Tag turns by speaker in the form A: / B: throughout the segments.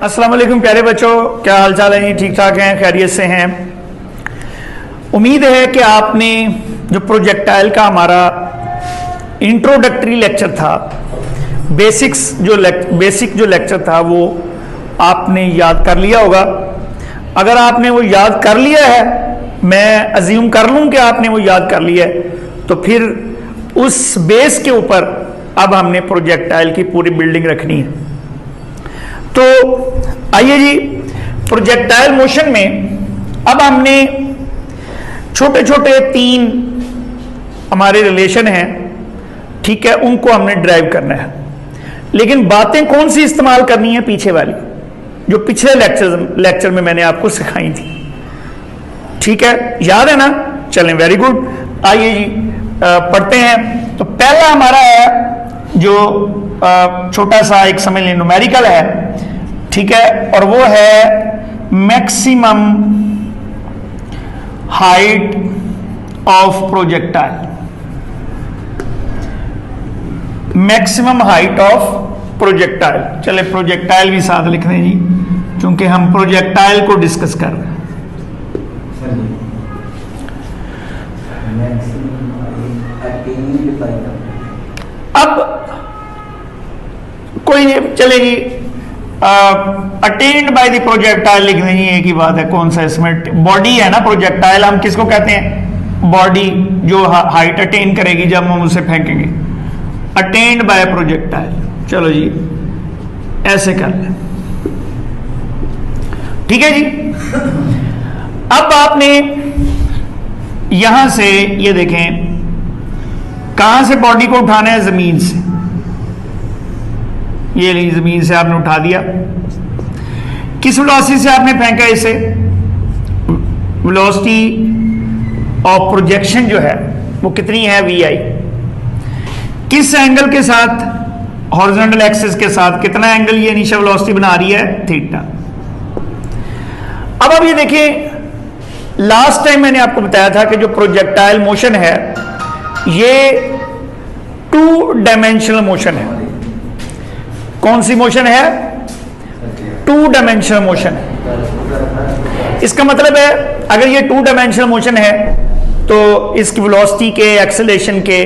A: अस्सलाम वालेकुम प्यारे बच्चों, क्या हाल चाल है? ठीक ठाक हैं, खैरियत से हैं। उम्मीद है कि आपने जो प्रोजेक्टाइल का हमारा इंट्रोडक्टरी लेक्चर था, बेसिक जो लेक्चर था वो आपने याद कर लिया होगा। अगर आपने वो याद कर लिया है, मैं अज्यूम कर लूँ कि आपने वो याद कर लिया है, तो फिर उस बेस के ऊपर अब हमने प्रोजेक्टाइल की पूरी बिल्डिंग रखनी है। तो आइए जी, प्रोजेक्टाइल मोशन में अब हमने छोटे छोटे 3 हमारे रिलेशन हैं, ठीक है, उनको हमने ड्राइव करना है। लेकिन बातें कौन सी इस्तेमाल करनी है? पीछे वाली जो पिछले लेक्चर में मैंने आपको सिखाई थी, ठीक है, याद है ना? चलें, वेरी गुड। आइए जी पढ़ते हैं। तो पहला हमारा है जो छोटा सा एक समझ लें न्यूमेरिकल है, ठीक है, और वो है maximum height of projectile. Maximum height of projectile. चले प्रोजेक्टाइल भी साथ लिख दें जी, क्योंकि हम प्रोजेक्टाइल को डिस्कस कर रहे हैं। अब कोई चलेगी अटेन्ड बाय द प्रोजेक्टाइल लिख देंगे, एक ही बात है। कौन सा इसमें बॉडी है ना? प्रोजेक्टाइल हम किसको कहते हैं? बॉडी जो हाइट अटेन करेगी जब हम उसे फेंकेंगे। अटेन्ड बाय प्रोजेक्टाइल, चलो जी ऐसे कर लें, ठीक है जी। अब आपने यहां से ये देखें, कहां से बॉडी को उठाना है? जमीन से। ये ली, जमीन से आपने उठा दिया। किस वेलोसिटी से आपने फेंका इसे? वेलोसिटी ऑफ प्रोजेक्शन जो है वो कितनी है? VI। किस एंगल के साथ? हॉरिजॉन्टल एक्सिस के साथ। कितना एंगल ये इनिशियल वेलोसिटी बना रही है? थीटा। अब ये देखिए, लास्ट टाइम मैंने आपको बताया था कि जो प्रोजेक्टाइल मोशन है ये 2 डायमेंशनल मोशन है। कौन सी मोशन है? 2 डायमेंशनल मोशन है। इसका मतलब है अगर ये 2 डायमेंशनल मोशन है तो इसकी वेलोसिटी के, एक्सेलरेशन के,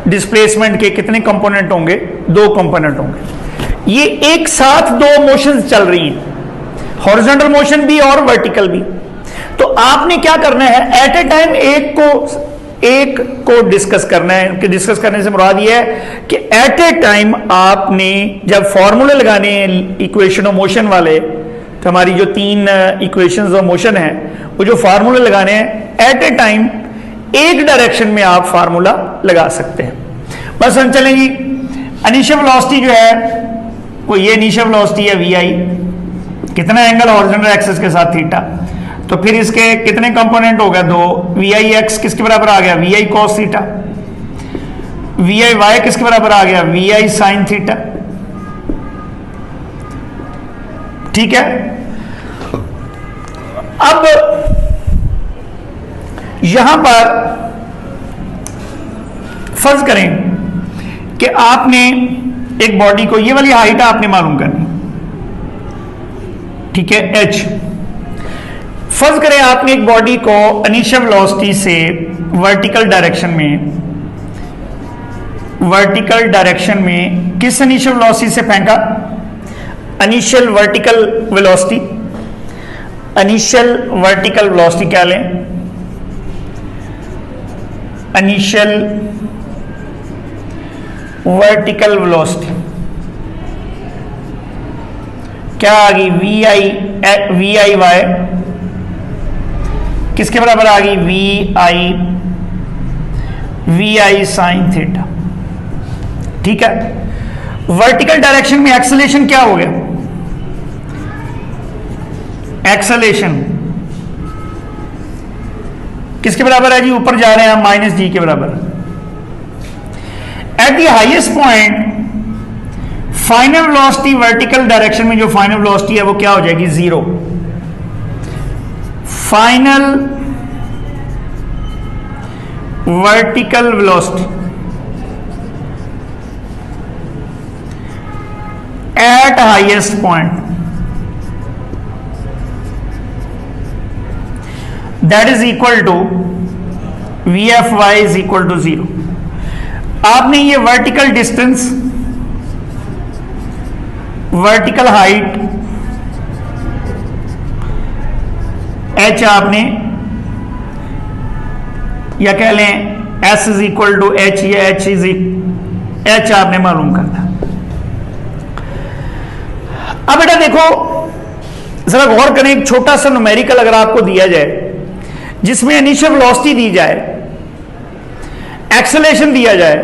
A: डिस्प्लेसमेंट के कितने कंपोनेंट होंगे? 2 कंपोनेंट होंगे। ये एक साथ 2 मोशंस चल रही हैं, हॉरिजॉन्टल मोशन भी और वर्टिकल भी। तो आपने क्या करना है? एट ए टाइम एक को डिस्कस करना है। कि डिस्कस करने से मुराद ये है कि एट ए टाइम आपने जब फॉर्मूले लगाने हैं इक्वेशन ऑफ मोशन वाले, तो हमारी जो 3 इक्वेशंस ऑफ मोशन है वो जो फार्मूले लगाने हैं, एट ए टाइम एक डायरेक्शन में आप फार्मूला लगा सकते हैं। बस हम चलेंगे। इनिशियल वेलोसिटी जो है वो ये इनिशियल वेलोसिटी है VI। कितना एंगल? हॉरिजॉन्टल एक्सिस के साथ थीटा। तो फिर इसके कितने कंपोनेंट हो गए? 2। VIX किसके बराबर आ गया? VI cos theta. VIY किसके बराबर आ गया? VI sin थीटा, ठीक है। अब यहां पर फर्ज करें कि आपने एक बॉडी को, ये वाली हाइट आपने मालूम करनी, ठीक है, H। फर्ज करें आपने एक बॉडी को इनिशियल वेलोसिटी से वर्टिकल डायरेक्शन में किस इनिशियल वेलोसिटी से फेंका? इनिशियल वर्टिकल वेलोसिटी क्या लें? इनिशियल वर्टिकल वेलोसिटी क्या आ गई? VIY किसके बराबर आ गई? VI sin थीटा, ठीक है। वर्टिकल डायरेक्शन में एक्सेलरेशन क्या हो गया? एक्सेलरेशन किसके बराबर है जी? ऊपर जा रहे हैं हम, -g के बराबर। At the highest point final velocity vertical direction में, जो फाइनल वेलोसिटी है वो क्या हो जाएगी? 0। Final vertical velocity at highest point that is equal to V F Y is equal to 0। आपने ये vertical distance, vertical height h आपने, या कह लें s is equal to h या h आपने मालूम करना। अब बेटा देखो जरा गौर करें, एक छोटा सा न्यूमेरिकल अगर आपको दिया जाए जिसमें इनिशियल वेलोसिटी दी जाए, एक्सेलरेशन दिया जाए,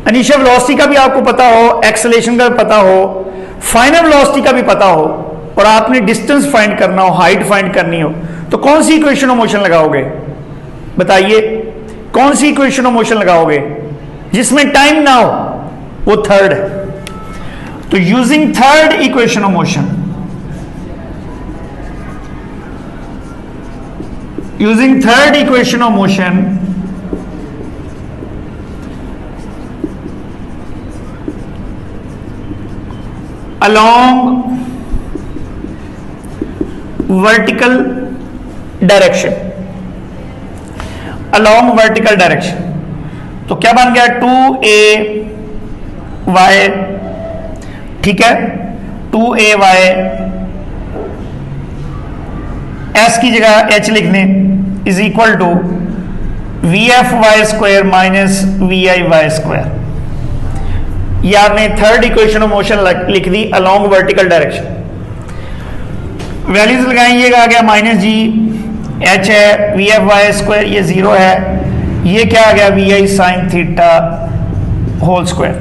A: इनिशियल वेलोसिटी का भी आपको पता हो, एक्सेलरेशन का भी पता हो, फाइनल वेलोसिटी का भी पता हो, और आपने डिस्टेंस फाइंड करना हो, हाइट फाइंड करनी हो, तो कौन सी इक्वेशन ऑफ मोशन लगाओगे? बताइए कौन सी इक्वेशन ऑफ मोशन लगाओगे जिसमें टाइम ना हो? वो थर्ड है। तो using third equation of motion, using third equation of motion, along vertical direction, along vertical direction, तो क्या बन गया 2ay, ठीक है, 2ay, s की जगह h लिख दें, is equal to V F Y square minus V I Y square. ये आपने थर्ड इक्वेशन ऑफ मोशन लिख दी अलोंग वर्टिकल डायरेक्शन। वैल्यूज लगाएंगे, आ गया माइनस जी, एच है, वी एफ वाई स्क्वायर ये 0 है, ये क्या आ गया V I sine theta whole square,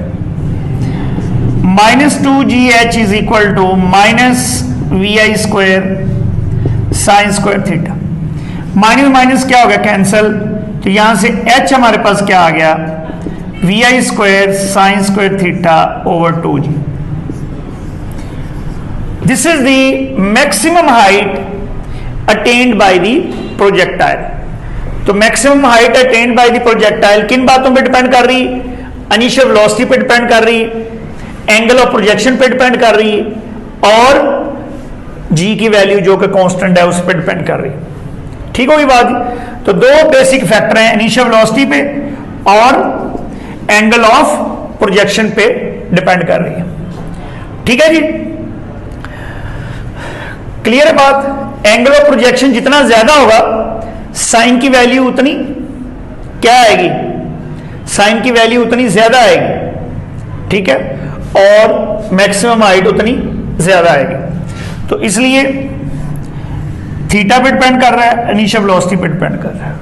A: minus 2gh is equal to minus V I square sine square theta. Minus minus क्या हो गया कैंसल, तो यहां से h हमारे पास क्या आ गया V I square sine square theta over 2g। This is the maximum height attained by the projectile. तो maximum height attained by the projectile किन बातों पे डिपेंड कर रही? इनिशियल वेलोसिटी पे डिपेंड कर रही, एंगल ऑफ प्रोजेक्शन पे डिपेंड कर रही, और g की वैल्यू जो कि कांस्टेंट है उस पर डिपेंड कर रही। ठीक होगी बात? तो दो बेसिक फैक्टर हैं, इनिशियल वेलोसिटी पे और एंगल ऑफ प्रोजेक्शन पे डिपेंड कर रही है। ठीक है जी, क्लियर है बात? एंगल ऑफ प्रोजेक्शन जितना ज्यादा होगा साइन की वैल्यू उतनी क्या आएगी, साइन की वैल्यू उतनी ज्यादा आएगी, ठीक है, और मैक्सिमम हाइट उतनी ज्यादा आएगी। तो इसलिए थीटा पे डिपेंड कर रहा है, इनिशियल वेलोसिटी पे डिपेंड कर रहा है।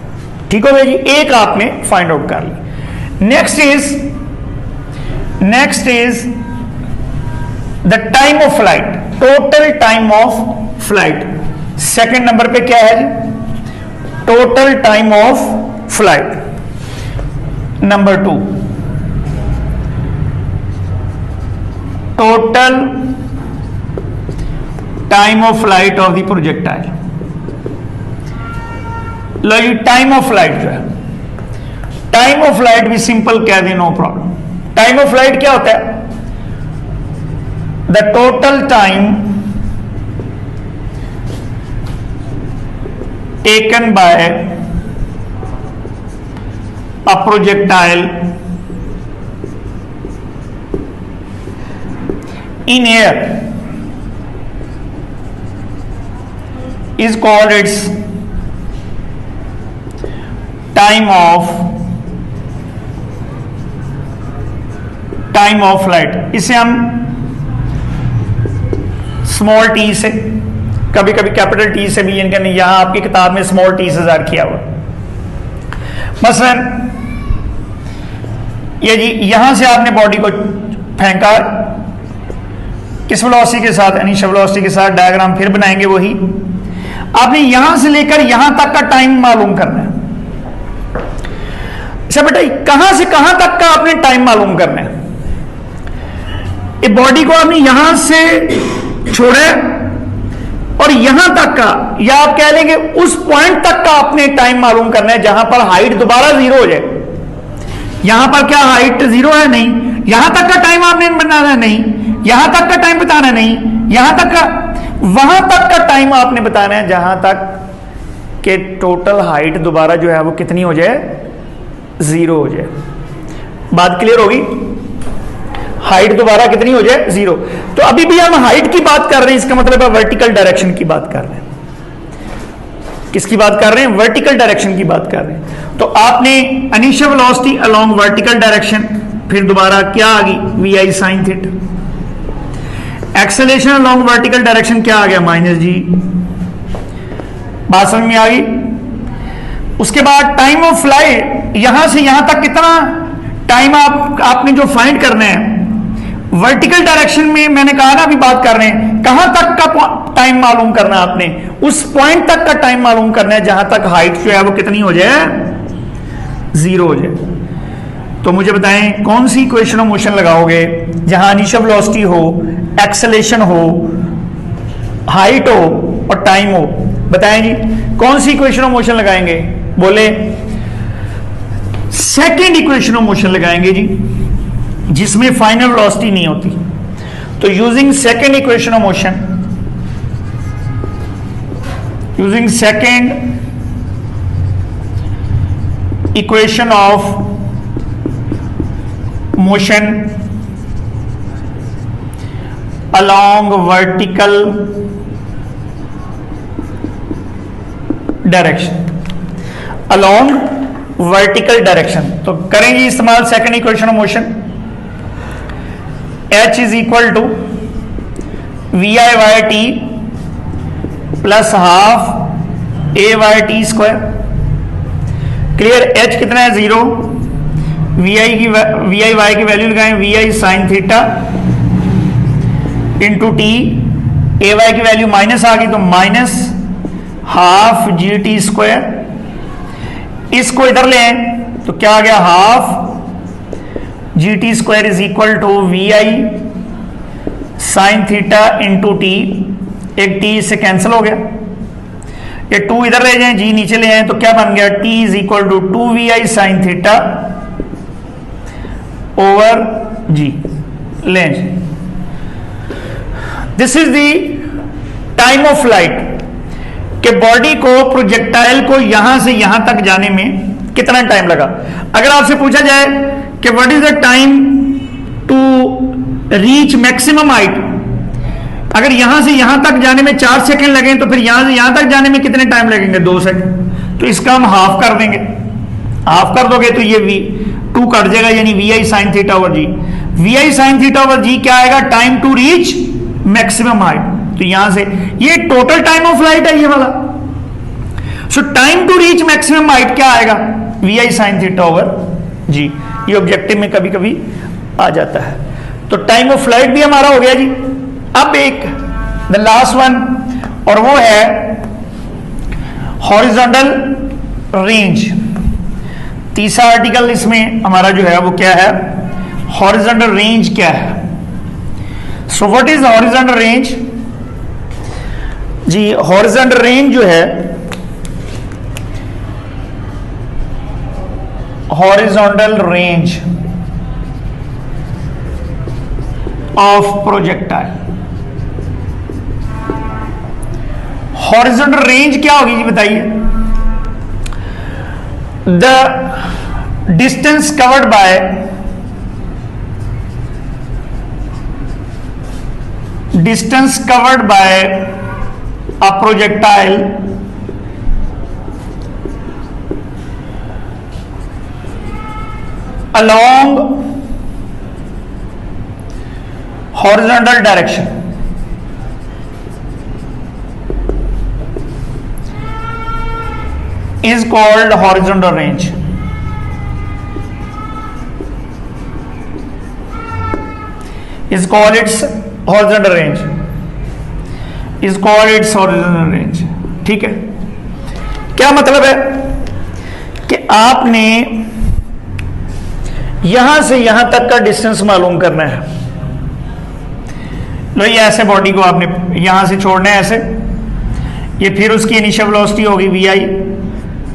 A: ठीक हो गया जी, एक आपने फाइंड आउट कर ली। Next is the time of flight, total time of flight. Second number पे क्या है जी? Total time of flight. Number 2, total time of flight of the projectile. लो जी, टाइम ऑफ फ्लाइट जो है, टाइम ऑफ फ्लाइट भी सिंपल कह दें, no problem. Time of flight क्या होता है? The total time taken by a projectile in air is called its time of flight। इसे हम स्मॉल टी से, कभी कभी कैपिटल टी से भी, इनका नहीं, यहां आपकी किताब में स्मॉल टी से ज़ाहिर किया हुआ। मसलन ये जी, यहां से आपने बॉडी को फेंका, किस वेलोसिटी के साथ? इनिशियल वेलोसिटी के साथ। डायग्राम फिर बनाएंगे वही। आपने यहां से लेकर यहां तक का टाइम मालूम करना है। अच्छा बेटा, कहां से कहां तक का आपने टाइम मालूम करना है? ये बॉडी को आपने यहां से छोड़ा और यहां तक का, या आप कह लेंगे उस पॉइंट तक का आपने टाइम मालूम करना है जहां पर हाइट दोबारा 0 हो जाए। यहां पर क्या हाइट 0 है? नहीं। यहां तक का टाइम आपने बनाना है? नहीं। यहां तक का टाइम बताना नहीं, यहां तक का, वहां तक का टाइम आपने बताना है जहां तक कि टोटल हाइट दोबारा जो है वो कितनी हो जाए, 0 हो जाए। बात क्लियर होगी? हाइट दोबारा कितनी हो जाए, 0। तो अभी भी हम हाइट की बात कर रहे हैं, इसका मतलब है वर्टिकल डायरेक्शन की बात कर रहे हैं। किसकी बात कर रहे हैं? वर्टिकल डायरेक्शन की बात कर रहे हैं। तो आपने initial velocity along vertical direction, फिर दोबारा क्या आ गई, V I sine theta. Acceleration along vertical direction क्या आ गया, -g। बात समझ में आ गई? उसके बाद टाइम ऑफ फ्लाइट, यहां से यहां तक कितना टाइम आपने जो फाइंड करना है वर्टिकल डायरेक्शन में, मैंने कहा ना अभी बात कर रहे हैं, कहां तक का टाइम मालूम करना है आपने, उस पॉइंट तक का टाइम मालूम करना है जहां तक हाइट जो है वो कितनी हो जाए, 0 हो जाए। तो मुझे बताएं कौन सी इक्वेशन ऑफ मोशन लगाओगे जहां इनिशियल वेलोसिटी हो, एक्सेलरेशन हो, हाइट हो और टाइम हो? बताएं जी, कौन सी इक्वेशन ऑफ मोशन लगाएंगे? बोले सेकेंड इक्वेशन ऑफ मोशन लगाएंगे जी, जिसमें फाइनल वेलोसिटी नहीं होती। तो using second equation of motion, using second equation of motion along vertical direction, along vertical direction, तो करेंगे इस्तेमाल second equation of motion. H is equal to V I Y T plus half A Y T square. Clear? H कितना है, 0। V I Y की value लगाएं, V I sine theta into T, A Y की value minus आ गई तो minus half G T square. इसको इधर ले आए तो क्या आ गया, half G T square is equal to V I sine theta into T. एक टी इससे कैंसिल हो गया, ये 2 इधर ले जाए, जी नीचे ले आए तो क्या बन गया, T is equal to 2vi sine theta over G. ले this is the time of flight कि बॉडी को, प्रोजेक्टाइल को यहां से यहां तक जाने में कितना टाइम लगा। अगर आपसे पूछा जाए कि what is the time to reach maximum height, अगर यहां से यहां तक जाने में 4 सेकंड लगे तो फिर यहां से यहां तक जाने में कितने टाइम लगेंगे, 2 सेकंड। तो इसका हम हाफ कर देंगे, हाफ कर दोगे तो ये v2 कट जाएगा, यानी V I sine theta over G. V I sine theta over G क्या आएगा, time to reach maximum height. तो यहां से ये टोटल टाइम ऑफ फ्लाइट है ये वाला। So time to reach maximum height क्या आएगा, V I sine theta over G. ये ऑब्जेक्टिव में कभी कभी आ जाता है। तो टाइम ऑफ फ्लाइट भी हमारा हो गया जी। अब एक द लास्ट वन, और वो है हॉरिजॉन्टल रेंज। तीसरा आर्टिकल इसमें हमारा जो है वो क्या है, हॉरिजॉन्टल रेंज क्या है। So what is horizontal range जी? हॉरिजॉन्टल रेंज जो है, horizontal range of projectile. Horizontal range क्या होगी जी, बताइए? The distance covered by a projectile along horizontal direction is called horizontal range. Is called its horizontal range. Is called its horizontal range. ठीक है, क्या मतलब है कि आपने यहां से यहां तक का डिस्टेंस मालूम करना है। लो ये ऐसे बॉडी को आपने यहां से छोड़ना है ऐसे, ये फिर उसकी इनिशियल वेलोसिटी होगी वी आई,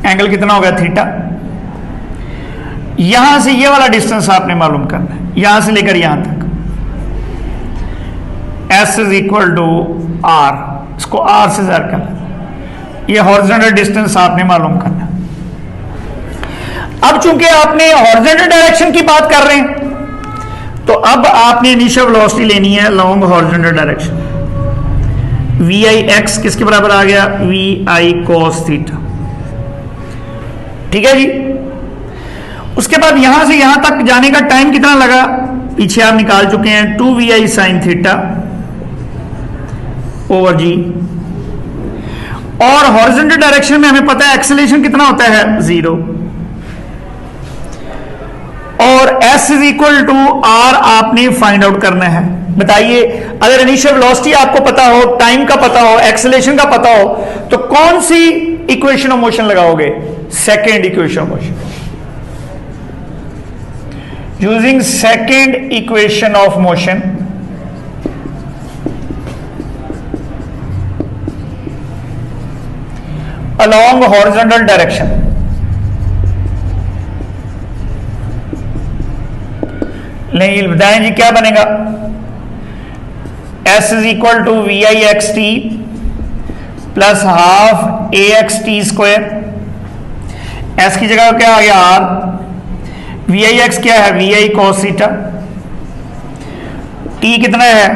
A: एंगल कितना होगा थीटा। यहां से ये वाला डिस्टेंस आपने मालूम करना है, यहां से लेकर यहां तक। S is equal to R, इसको R से सर्कल, ये हॉरिजॉन्टल डिस्टेंस आपने मालूम करना। अब चूंकि आपने हॉरिजॉन्टल डायरेक्शन की बात कर रहे हैं, तो अब आपने इनिशियल वेलोसिटी लेनी है long horizontal direction. V I X किसके बराबर आ गया? V I cos theta. ठीक है जी। उसके बाद यहां से यहां तक जाने का टाइम कितना लगा? पीछे आप निकाल चुके हैं, 2 V I sine theta over G. और हॉरिजॉन्टल डायरेक्शन में हमें पता है एक्सेलरेशन कितना होता है? 0। और s is equal to R आपने फाइंड आउट करना है। बताइए, अगर इनिशियल वेलोसिटी आपको पता हो, टाइम का पता हो, एक्सेलरेशन का पता हो, तो कौन सी इक्वेशन ऑफ मोशन लगाओगे? Second equation of motion. Using second equation of motion, along horizontal direction, नहीं बताएं जी क्या बनेगा? s is equal to V I X T plus half A X T square. S की जगह क्या आ गया? r। वी आई एक्स क्या है? V I cos theta. t कितना है?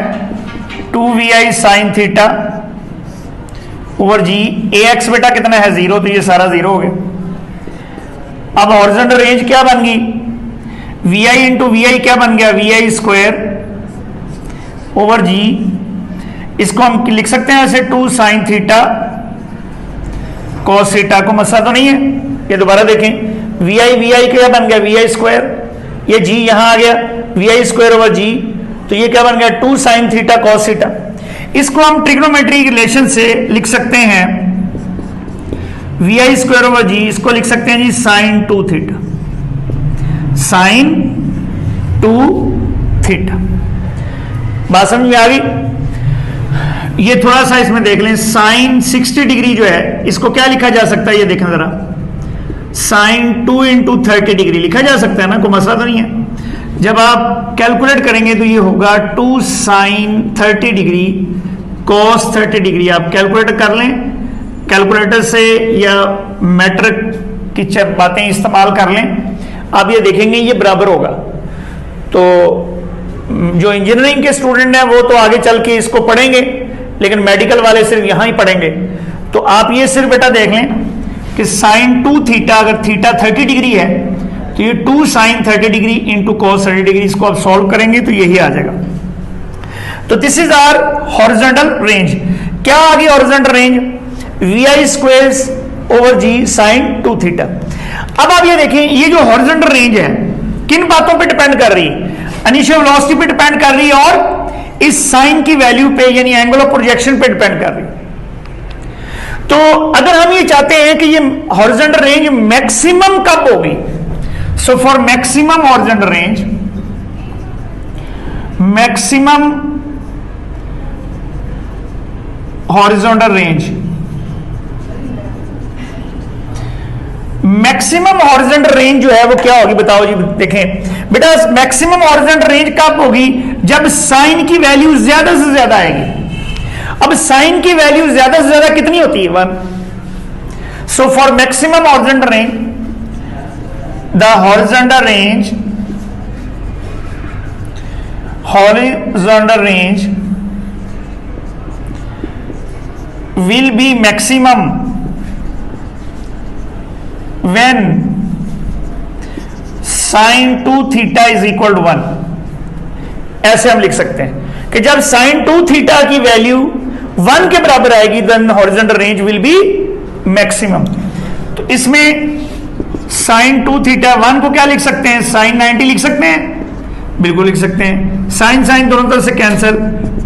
A: 2 V I sine theta over G. A X बेटा कितना है? 0, तो ये सारा 0 हो गया। अब हॉरिजॉन्टल रेंज क्या बन गई? वी आई इंटू वी आई क्या बन गया? वी आई स्क्वायर ओवर जी। इसको हम लिख सकते हैं ऐसे 2 साइन थीटा कॉस थीटा। को मसला तो नहीं है? ये दोबारा देखें, वी आई क्या बन गया? V I square. ये जी यहां आ गया, V I square over G, तो ये क्या बन गया? 2 साइन थीटा कॉस थीटा। इसको हम ट्रिग्नोमेट्री रिलेशन से लिख सकते हैं, वी आई स्क्वायर ओवर जी, इसको लिख सकते हैं जी साइन 2 थीटा, साइन 2 थीटा। बात समझ में आ गई? ये थोड़ा सा इसमें देख लें, साइन 60 डिग्री जो है इसको क्या लिखा जा सकता है? ये देखें जरा, साइन 2 इंटू 30 डिग्री लिखा जा सकता है ना, कोई मसला तो नहीं है। जब आप कैलकुलेट करेंगे तो ये होगा 2 साइन 30 डिग्री कॉस 30 डिग्री। आप कैलकुलेटर कर लें, कैलकुलेटर से या मैट्रिक की बातें इस्तेमाल कर लें, आप ये देखेंगे ये बराबर होगा। तो जो इंजीनियरिंग के स्टूडेंट हैं वो तो आगे चल के इसको पढ़ेंगे, लेकिन मेडिकल वाले सिर्फ यहां ही पढ़ेंगे। तो आप ये सिर्फ बेटा देख लें कि साइन 2 थीटा, अगर थीटा 30 डिग्री है तो ये 2 sine 30 degree into cos 30 degree, इसको आप सॉल्व करेंगे तो यही आ जाएगा। तो this is our horizontal range. क्या आ गई horizontal range? V I square over G sine 2 theta. अब आप ये देखें, ये जो हॉरिजॉन्टल रेंज है किन बातों पे डिपेंड कर रही है? इनिशियल वेलोसिटी पे डिपेंड कर रही है और इस साइन की वैल्यू पे यानी एंगल ऑफ प्रोजेक्शन पे डिपेंड कर रही है। तो अगर हम ये चाहते हैं कि ये हॉरिजॉन्टल रेंज मैक्सिमम कब होगी, so for maximum horizontal range, maximum horizontal range, maximum horizontal range जो है वो क्या होगी? बताओ जी। देखें बेटा, मैक्सिमम हॉरिजॉन्टल रेंज कब होगी? जब साइन की वैल्यू ज्यादा से ज्यादा आएगी। अब साइन की वैल्यू ज्यादा से ज्यादा कितनी होती है? 1। So for maximum horizontal range, the horizontal range will be maximum when sin 2 theta is equal to 1। ऐसे हम लिख सकते हैं कि जब sin 2 थीटा की वैल्यू 1 के बराबर आएगी then horizontal range will be maximum। तो इसमें sin 2 थीटा 1 को क्या लिख सकते हैं? sin 90 लिख सकते हैं, बिल्कुल लिख सकते हैं। sin sin दोनों तरफ से cancel,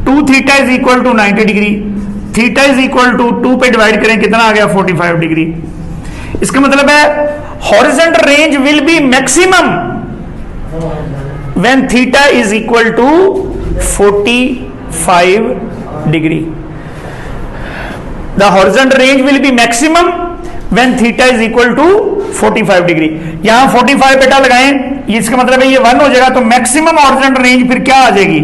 A: 2 theta is equal to 90 degree, theta is equal to 2 पे डिवाइड करें कितना आ गया? 45 डिग्री। इसका मतलब है horizontal range will be maximum when theta is equal to 45 degree. The horizontal range will be maximum when theta is equal to 45 degree. यहां 45 बेटा लगाएं, इसका मतलब है ये 1 हो जाएगा। तो मैक्सिमम हॉरिजॉन्टल रेंज फिर क्या आ जाएगी?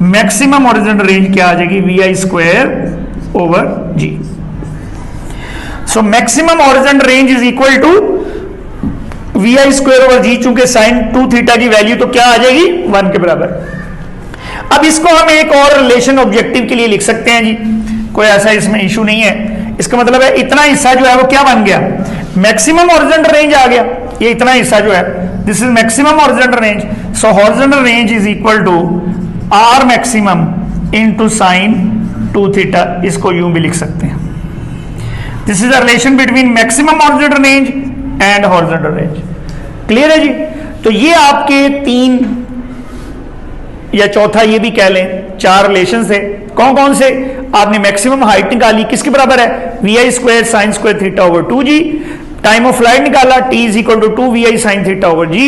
A: मैक्सिमम हॉरिजॉन्टल रेंज क्या आ जाएगी? V I square over G. So maximum horizontal range is equal to V I square over G, चूंकि साइन 2 थीटा की वैल्यू तो क्या आ जाएगी 1 के बराबर। अब इसको हम एक और रिलेशन ऑब्जेक्टिव के लिए लिख सकते हैं जी, कोई ऐसा इसमें इशू नहीं है। इसका मतलब है इतना हिस्सा जो है वो क्या बन गया, मैक्सिमम हॉरिजॉन्टल रेंज आ गया। ये इतना हिस्सा जो है this is maximum horizontal range. So horizontal range is equal to R maximum into sine 2 theta, इसको यूं भी लिख सकते हैं। This is the relation between maximum horizontal range and horizontal range. Clear है जी। तो ये आपके 3 या चौथा ये भी कह लें 4 रिलेशन थे। कौन कौन से? आपने मैक्सिमम हाइट निकाली किसके बराबर है, V I square sine square theta over 2g। Time of flight निकाला t is equal to 2 V I sine theta over g।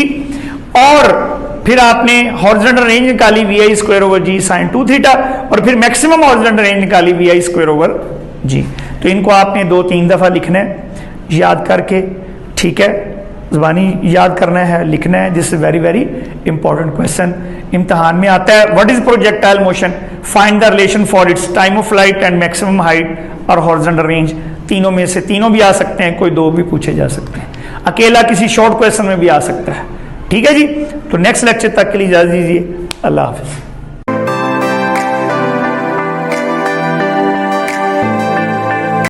A: और फिर आपने हॉरिजॉन्टल रेंज निकाली V I square over G sine 2 theta, और फिर मैक्सिमम हॉरिजॉन्टल रेंज निकाली V I square over G. तो इनको आपने 2-3 दफा लिखना है याद करके, ठीक है, ज़बानी याद करना है, लिखना है। This is very very important question, इम्तहान में आता है। What is projectile motion, find the relation for its time of flight and maximum height और हॉरिजॉन्टल रेंज। तीनों में से तीनों भी आ सकते हैं, कोई 2 भी पूछे जा सकते हैं, अकेला किसी शॉर्ट क्वेश्चन में भी आ सकता है। ठीक है जी। तो नेक्स्ट लेक्चर तक के लिए इजाज़त दीजिए। अल्लाह हाफिज़।